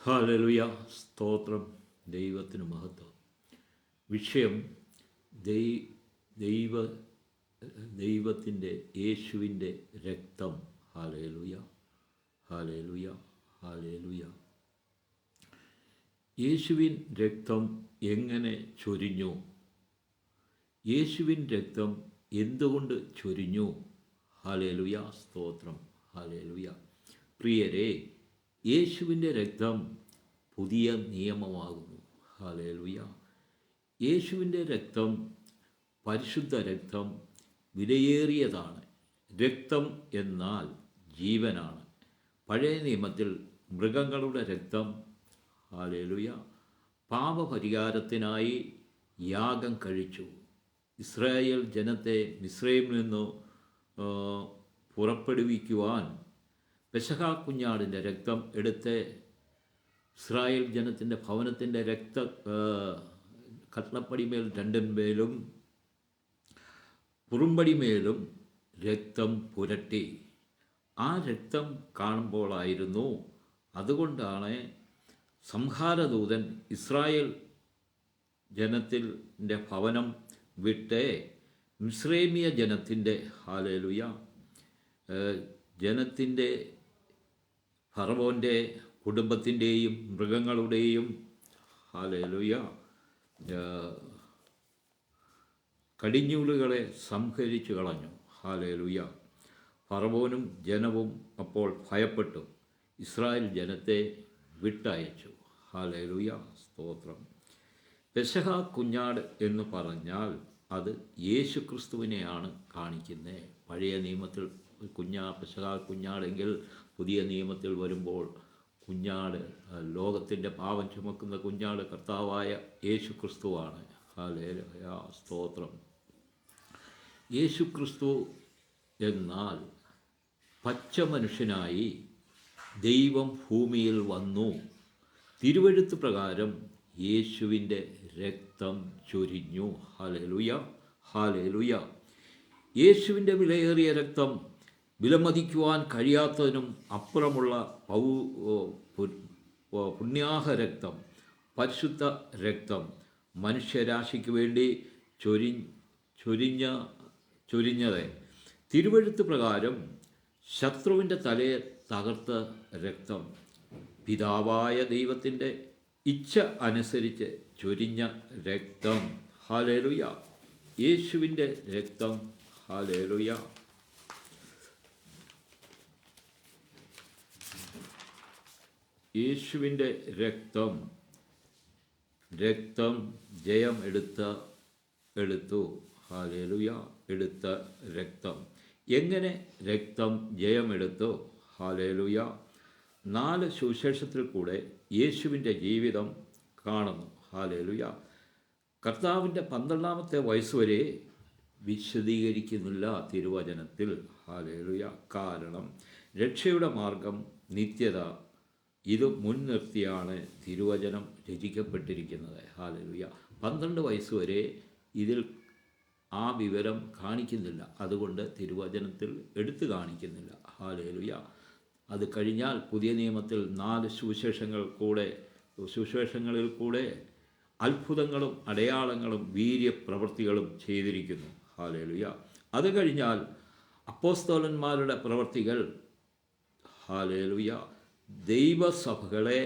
Hallelujah. സ്തോത്രം. ദൈവത്തിന് മഹത്വം. വിഷയം ദൈ ദൈവ ദൈവത്തിൻ്റെ യേശുവിൻ്റെ രക്തം. ഹല്ലേലൂയ, ഹല്ലേലൂയ, ഹല്ലേലൂയ. യേശുവിൻ രക്തം എങ്ങനെ ചൊരിഞ്ഞു? യേശുവിൻ രക്തം എന്തുകൊണ്ട് ചൊരിഞ്ഞു? ഹല്ലേലൂയ, സ്തോത്രം. ഹല്ലേലൂയ. പ്രിയരെ, യേശുവിൻ്റെ രക്തം പുതിയ നിയമമാകുന്നു. ഹല്ലേലൂയ. യേശുവിൻ്റെ രക്തം, പരിശുദ്ധ രക്തം വിലയേറിയതാണ്. രക്തം എന്നാൽ ജീവനാണ്. പഴയ നിയമത്തിൽ മൃഗങ്ങളുടെ രക്തം, ഹല്ലേലൂയ, പാപപരിഹാരത്തിനായി യാഗം കഴിച്ചു. ഇസ്രായേൽ ജനത്തെ മിസ്രൈമിൽ നിന്ന് പുറപ്പെടുവിക്കുവാൻ പെസഹ കുഞ്ഞാടിൻ്റെ രക്തം എടുത്ത് ഇസ്രായേൽ ജനത്തിൻ്റെ ഭവനത്തിൻ്റെ കട്ടളപ്പടിമേൽ രണ്ടിന്മേലും പുറമ്പടിമേലും രക്തം പുരട്ടി. ആ രക്തം കാണുമ്പോഴായിരുന്നു, അതുകൊണ്ടാണ് സംഹാരദൂതൻ ഇസ്രായേൽ ജനത്തിൻ്റെ ഭവനം വിട്ട് മിസ്രൈമിയ ജനത്തിൻ്റെ, ഹല്ലേലൂയ, ജനത്തിൻ്റെ ഫറവോൻ്റെ കുടുംബത്തിൻ്റെയും മൃഗങ്ങളുടെയും, ഹല്ലേലൂയ, കടിഞ്ഞൂലുകളെ സംഹരിച്ചു കളഞ്ഞു. ഹല്ലേലൂയ. ഫറവോനും ജനവും അപ്പോൾ ഭയപ്പെട്ടു, ഇസ്രായേൽ ജനത്തെ വിട്ടയച്ചു. ഹല്ലേലൂയ, സ്തോത്രം. പെസഹ കുഞ്ഞാട് എന്ന് പറഞ്ഞാൽ അത് യേശു ക്രിസ്തുവിനെയാണ് കാണിക്കുന്നത്. പഴയ നിയമത്തിൽ പെസഹ കുഞ്ഞാടെങ്കിൽ പുതിയ നിയമത്തിൽ വരുമ്പോൾ കുഞ്ഞാട്, ലോകത്തിൻ്റെ പാപം ചുമക്കുന്ന കുഞ്ഞാട് കർത്താവായ യേശു ക്രിസ്തുവാണ്. ഹല്ലേലൂയ, സ്തോത്രം. യേശു ക്രിസ്തു എന്നാൽ പച്ച മനുഷ്യനായി ദൈവം ഭൂമിയിൽ വന്നു. തിരുവെഴുത്ത് പ്രകാരം യേശുവിൻ്റെ രക്തം ചൊരിഞ്ഞു. Hallelujah, hallelujah. യേശുവിൻ്റെ വിലയേറിയ രക്തം വിലമതിക്കുവാൻ കഴിയാത്തതിനും അപ്പുറമുള്ള പുണ്യാഹ രക്തം, പരിശുദ്ധ രക്തം മനുഷ്യരാശിക്ക് വേണ്ടി ചൊരിഞ്ഞത്. തിരുവെഴുത്ത് പ്രകാരം ശത്രുവിൻ്റെ തലയെ തകർത്ത രക്തം, പിതാവായ ദൈവത്തിൻ്റെ ഇച്ഛ അനുസരിച്ച് ചൊരിഞ്ഞ രക്തം. ഹല്ലേലൂയ. യേശുവിൻ്റെ രക്തം. ഹല്ലേലൂയ. യേശുവിൻ്റെ രക്തം ജയം എടുത്തു. ഹല്ലേലൂയ. എടുത്ത രക്തം. എങ്ങനെ രക്തം ജയമെടുത്തു? ഹല്ലേലൂയ. 4 സുവിശേഷത്തിൽ കൂടെ യേശുവിൻ്റെ ജീവിതം കാണുന്നു. ഹല്ലേലൂയ. കർത്താവിൻ്റെ 12ാമത്തെ വയസ്സുവരെ വിശദീകരിക്കുന്നില്ല തിരുവചനത്തിൽ. ഹല്ലേലൂയ. കാരണം രക്ഷയുടെ മാർഗം, നിത്യത, ഇത് മുൻനിർത്തിയാണ് തിരുവചനം രചിക്കപ്പെട്ടിരിക്കുന്നത്. ഹല്ലേലൂയ. 12 വയസ്സുവരെ ഇതിൽ ആ വിവരം കാണിക്കുന്നില്ല, അതുകൊണ്ട് തിരുവചനത്തിൽ എടുത്തു കാണിക്കുന്നില്ല. ഹല്ലേലൂയ. അത് കഴിഞ്ഞാൽ പുതിയ നിയമത്തിൽ 4 സുവിശേഷങ്ങളിൽ കൂടെ അത്ഭുതങ്ങളും അടയാളങ്ങളും വീര്യപ്രവൃത്തികളും ചെയ്തിരിക്കുന്നു. ഹല്ലേലൂയ. അത് കഴിഞ്ഞാൽ അപ്പോസ്തലന്മാരുടെ പ്രവൃത്തികൾ, ഹല്ലേലൂയ, ദൈവസഭകളെ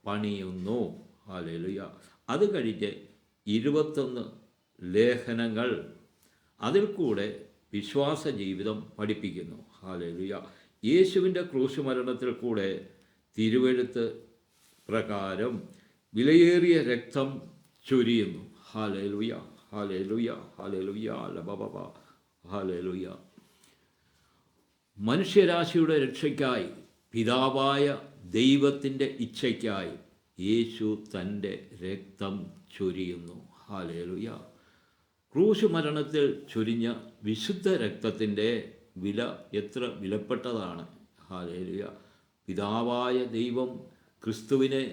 പണിയുന്നു. ഹല്ലേലൂയ. അത് കഴിഞ്ഞ് 21 ലേഖനങ്ങൾ, അതിൽ കൂടെ വിശ്വാസ ജീവിതം പഠിപ്പിക്കുന്നു. ഹല്ലേലൂയ. യേശുവിൻ്റെ ക്രൂശ് മരണത്തിൽ കൂടെ തിരുവെഴുത്ത് പ്രകാരം വിലയേറിയ രക്തം ചൊരിയുന്നു. ഹല്ലേലൂയ, ഹല്ലേലൂയ, ഹല്ലേലൂയ, ലബബബ, ഹല്ലേലൂയ. മനുഷ്യരാശിയുടെ രക്ഷയ്ക്കായി, പിതാവായ ദൈവത്തിൻ്റെ ഇച്ഛയ്ക്കായി യേശു തൻ്റെ രക്തം ചൊരിയുന്നു. ഹല്ലേലൂയ. ക്രൂശ് മരണത്തിൽ ചൊരിഞ്ഞ വിശുദ്ധ രക്തത്തിൻ്റെ വില എത്ര വിലപ്പെട്ടതാണ്. ഹല്ലേലൂയ. പിതാവായ ദൈവം ക്രിസ്തുവിനെ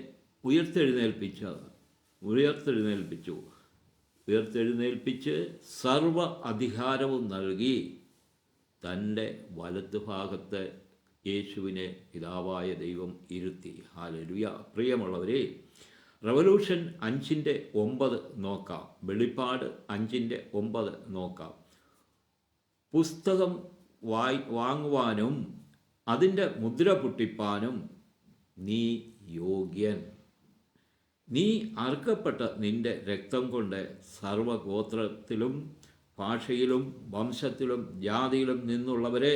ഉയർത്തെഴുന്നേൽപ്പിച്ച് സർവ അധികാരവും നൽകി തൻ്റെ വലതുഭാഗത്ത് യേശുവിനെ പിതാവായ ദൈവം ഇരുത്തി. ഹല്ലേലൂയ. പ്രിയമുള്ളവരെ, റവല്യൂഷൻ 5:9 നോക്കാം. വെളിപ്പാട് 5:9 നോക്കാം. പുസ്തകം വാങ്ങുവാനും അതിൻ്റെ മുദ്ര പൊട്ടിപ്പാനും നീ യോഗ്യൻ. നീ അറുക്കപ്പെട്ട നിന്റെ രക്തം കൊണ്ട് സർവഗോത്രത്തിലും ഭാഷയിലും വംശത്തിലും ജാതിയിലും നിന്നുള്ളവരെ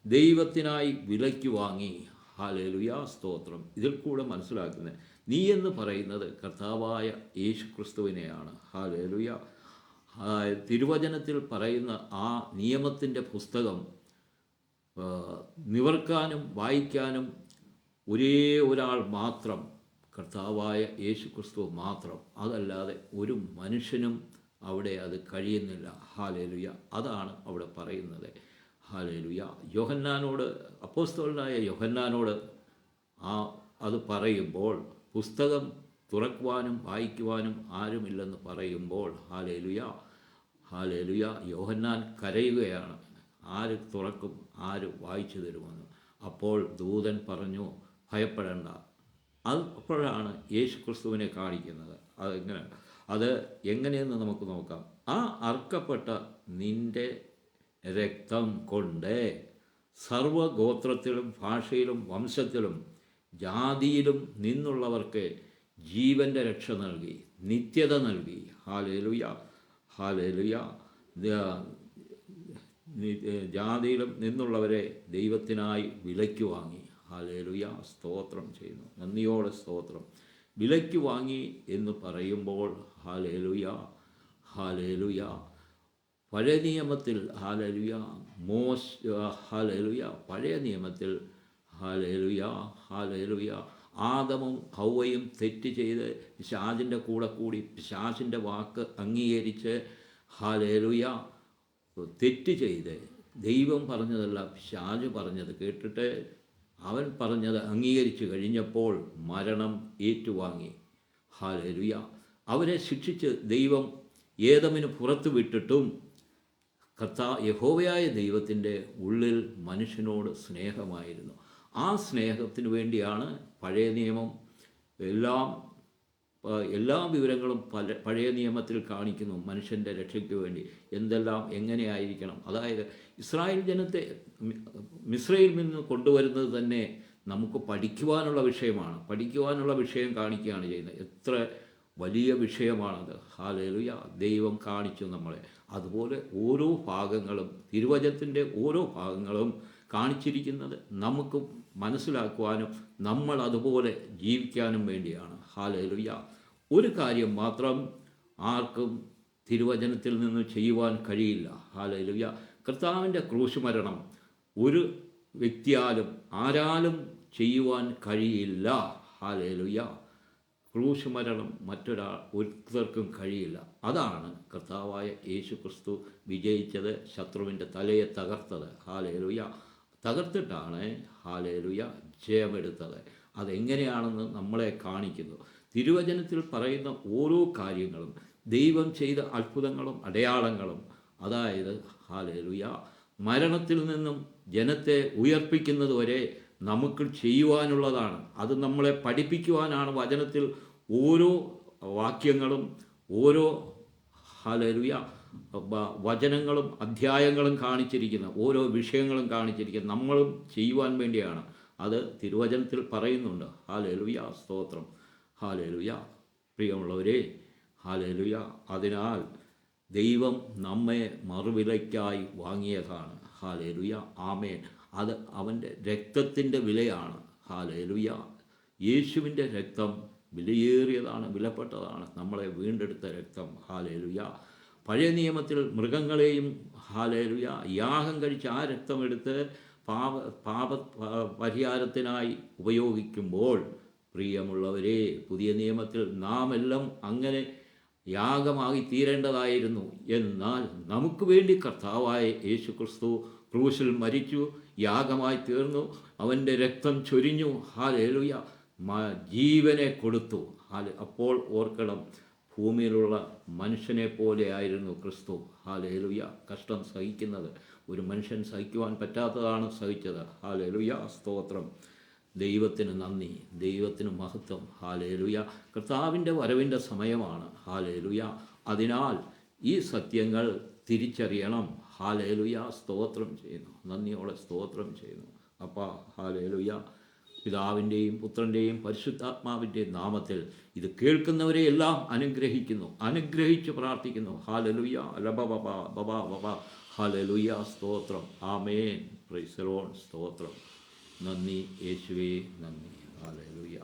ദൈവത്തിനായി വിലയ്ക്ക് വാങ്ങി. ഹല്ലേലൂയ, സ്തോത്രം. ഇതിൽ കൂടെ മനസ്സിലാക്കുന്നത് നീ എന്ന് പറയുന്നത് കർത്താവായ യേശു ക്രിസ്തുവിനെയാണ്. ഹല്ലേലൂയ. തിരുവചനത്തിൽ പറയുന്ന ആ നിയമത്തിൻ്റെ പുസ്തകം നിവർക്കാനും വായിക്കാനും ഒരേ ഒരാൾ മാത്രം, കർത്താവായ യേശു ക്രിസ്തു മാത്രം. അതല്ലാതെ ഒരു മനുഷ്യനും അവിടെ അത് കഴിയുന്നില്ല. ഹല്ലേലൂയ. അതാണ് അവിടെ പറയുന്നത്. ഹല്ലേലൂയ. യോഹന്നാനോട്, അപ്പോസ്തലനായ യോഹന്നാനോട് അത് പറയുമ്പോൾ, പുസ്തകം തുറക്കുവാനും വായിക്കുവാനും ആരുമില്ലെന്ന് പറയുമ്പോൾ, ഹല്ലേലൂയ, ഹല്ലേലൂയ, യോഹന്നാൻ കരയുകയാണ്. ആര് തുറക്കും, ആര് വായിച്ചു തരുമെന്ന്. അപ്പോൾ ദൂതൻ പറഞ്ഞു, ഭയപ്പെടേണ്ട. അപ്പോഴാണ് യേശു ക്രിസ്തുവിനെ കാണിക്കുന്നത്. അത് എങ്ങനെയെന്ന് നമുക്ക് നോക്കാം. ആ അറുക്കപ്പെട്ട നിന്റെ രക്തം കൊണ്ട് സർവഗോത്രത്തിലും ഭാഷയിലും വംശത്തിലും ജാതിയിലും നിന്നുള്ളവർക്ക് ജീവൻ്റെ രക്ഷ നൽകി, നിത്യത നൽകി. Hallelujah, hallelujah. ജാതിയിലും നിന്നുള്ളവരെ ദൈവത്തിനായി വിലയ്ക്ക് വാങ്ങി. ഹല്ലേലൂയ, സ്തോത്രം ചെയ്യുന്നു. നന്ദിയോടെ സ്തോത്രം. വിലയ്ക്ക് വാങ്ങി എന്ന് പറയുമ്പോൾ, ഹല്ലേലൂയ, ഹല്ലേലൂയ, പഴയ നിയമത്തിൽ, ഹല്ലേലൂയ, ഹല്ലേലൂയ, പഴയ നിയമത്തിൽ, ഹല്ലേലൂയ, ഹല്ലേലൂയ, ആദമും ഹൗവയും തെറ്റ് ചെയ്ത് പിശാചിൻ്റെ കൂടെ കൂടി പിശാചിൻ്റെ വാക്ക് അംഗീകരിച്ച്, ഹല്ലേലൂയ, തെറ്റ് ചെയ്ത് ദൈവം പറഞ്ഞതല്ല പിശാച് പറഞ്ഞത് കേട്ടിട്ട് അവൻ പറഞ്ഞത് അംഗീകരിച്ചു കഴിഞ്ഞപ്പോൾ മരണം ഏറ്റുവാങ്ങി. ഹല്ലേലൂയ. അവരെ ശിക്ഷിച്ച് ദൈവം ഏദമിന് പുറത്തു വിട്ടിട്ടും യഹോവയായ ദൈവത്തിൻ്റെ ഉള്ളിൽ മനുഷ്യനോട് സ്നേഹമായിരുന്നു. ആ സ്നേഹത്തിന് വേണ്ടിയാണ് പഴയ നിയമം എല്ലാ വിവരങ്ങളും പഴയ നിയമത്തിൽ കാണിക്കുന്നു. മനുഷ്യൻ്റെ രക്ഷയ്ക്ക് വേണ്ടി എന്തെല്ലാം എങ്ങനെയായിരിക്കണം. അതായത് ഇസ്രായേൽ ജനത്തെ മിസ്രയിൽ നിന്ന് കൊണ്ടുവരുന്നത് തന്നെ നമുക്ക് പഠിക്കുവാനുള്ള വിഷയമാണ്. പഠിക്കുവാനുള്ള വിഷയം കാണിക്കുകയാണ് ചെയ്യുന്നത്. എത്ര വലിയ വിഷയമാണത്. ഹല്ലേലൂയ. ദൈവം കാണിച്ചു നമ്മളെ. അതുപോലെ ഓരോ ഭാഗങ്ങളും, തിരുവചനത്തിൻ്റെ ഓരോ ഭാഗങ്ങളും കാണിച്ചിരിക്കുന്നത് നമുക്ക് മനസ്സിലാക്കുവാനും നമ്മൾ അതുപോലെ ജീവിക്കാനും വേണ്ടിയാണ്. ഹല്ലേലൂയ. ഒരു കാര്യം മാത്രം ആർക്കും തിരുവചനത്തിൽ നിന്ന് ചെയ്യുവാൻ കഴിയില്ല. ഹല്ലേലൂയ. കർത്താവിൻ്റെ ക്രൂശ് മരണം ഒരു വ്യക്തിയാലും ആരാലും ചെയ്യുവാൻ കഴിയില്ല. ഹല്ലേലൂയ. ക്രൂശ് മരണം ഒരുത്തർക്കും കഴിയില്ല. അതാണ് കർത്താവായ യേശു ക്രിസ്തു വിജയിച്ചത്, ശത്രുവിൻ്റെ തലയെ തകർത്തത്. ഹല്ലേലൂയ. തകർത്തിട്ടാണ്, ഹല്ലേലൂയ, ജയമെടുത്തത്. അതെങ്ങനെയാണെന്ന് നമ്മളെ കാണിക്കുന്നു. തിരുവചനത്തിൽ പറയുന്ന ഓരോ കാര്യങ്ങളും, ദൈവം ചെയ്ത അത്ഭുതങ്ങളും അടയാളങ്ങളും, അതായത് ഹല്ലേലൂയ, മരണത്തിൽ നിന്നും ജനത്തെ ഉയർപ്പിക്കുന്നത് വരെ നമുക്ക് ചെയ്യുവാനുള്ളതാണ്. അത് നമ്മളെ പഠിപ്പിക്കുവാനാണ് വചനത്തിൽ ഓരോ വാക്യങ്ങളും ഓരോ, ഹല്ലേലൂയ, വചനങ്ങളും അധ്യായങ്ങളും കാണിച്ചിരിക്കുന്ന, ഓരോ വിഷയങ്ങളും കാണിച്ചിരിക്കുന്ന നമ്മളും ചെയ്യുവാൻ വേണ്ടിയാണ്. അത് തിരുവചനത്തിൽ പറയുന്നുണ്ട്. ഹല്ലേലൂയ, സ്തോത്രം. ഹല്ലേലൂയ. പ്രിയമുള്ളവരെ, ഹല്ലേലൂയ. അതിനാൽ ദൈവം നമ്മെ മറുവിലയ്ക്കായി വാങ്ങിയതാണ്. ഹല്ലേലൂയ, ആമേൻ. അത് അവൻ്റെ രക്തത്തിൻ്റെ വിലയാണ്. ഹല്ലേലൂയ. യേശുവിൻ്റെ രക്തം വിലയേറിയതാണ്, വിലപ്പെട്ടതാണ്. നമ്മളെ വീണ്ടെടുത്ത രക്തം. ഹല്ലേലൂയ. പഴയ നിയമത്തിൽ മൃഗങ്ങളെയും, ഹല്ലേലൂയ, യാഗം കഴിച്ച് ആ രക്തമെടുത്ത് പാപ പരിഹാരത്തിനായി ഉപയോഗിക്കുമ്പോൾ, പ്രിയമുള്ളവരെ, പുതിയ നിയമത്തിൽ നാം എല്ലാം അങ്ങനെ യാഗമായി തീരേണ്ടതായിരുന്നു. എന്നാൽ നമുക്ക് വേണ്ടി കർത്താവായ യേശു ക്രിസ്തു ക്രൂശിൽ മരിച്ചു, യാഗമായി തീർന്നു, അവൻ്റെ രക്തം ചൊരിഞ്ഞു. ഹല്ലേലൂയ. ജീവനെ കൊടുത്തു. അപ്പോൾ ഓർക്കണം, ഭൂമിയിലുള്ള മനുഷ്യനെ പോലെ ആയിരുന്നു ക്രിസ്തു. ഹല്ലേലൂയ. കഷ്ടം സഹിക്കുന്നത്, ഒരു മനുഷ്യൻ സഹിക്കുവാൻ പറ്റാത്തതാണ് സഹിച്ചത്. ഹല്ലേലൂയ, സ്തോത്രം. ദൈവത്തിന് നന്ദി, ദൈവത്തിന് മഹത്വം. ഹല്ലേലൂയ. കർത്താവിൻ്റെ വരവിൻ്റെ സമയമാണ്. ഹല്ലേലൂയ. അതിനാൽ ഈ സത്യങ്ങൾ തിരിച്ചറിയണം. ഹല്ലേലൂയ, സ്തോത്രം ചെയ്യുന്നു, നന്ദിയോടെ സ്തോത്രം ചെയ്യുന്നു. അപ്പാ ഹല്ലേലൂയ, പിതാവിൻ്റെയും പുത്രൻ്റെയും പരിശുദ്ധാത്മാവിൻ്റെയും നാമത്തിൽ ഇത് കേൾക്കുന്നവരെ എല്ലാം അനുഗ്രഹിച്ച് പ്രാർത്ഥിക്കുന്നു. ഹല്ലേലൂയ, ലബബബ ബബ ബബ. ഹല്ലേലൂയ, സ്തോത്രം. ആമേൻ. Praise the lord. സ്തോത്രം. നന്ദി യേശുവേ, നന്ദി. ഹല്ലേലൂയ.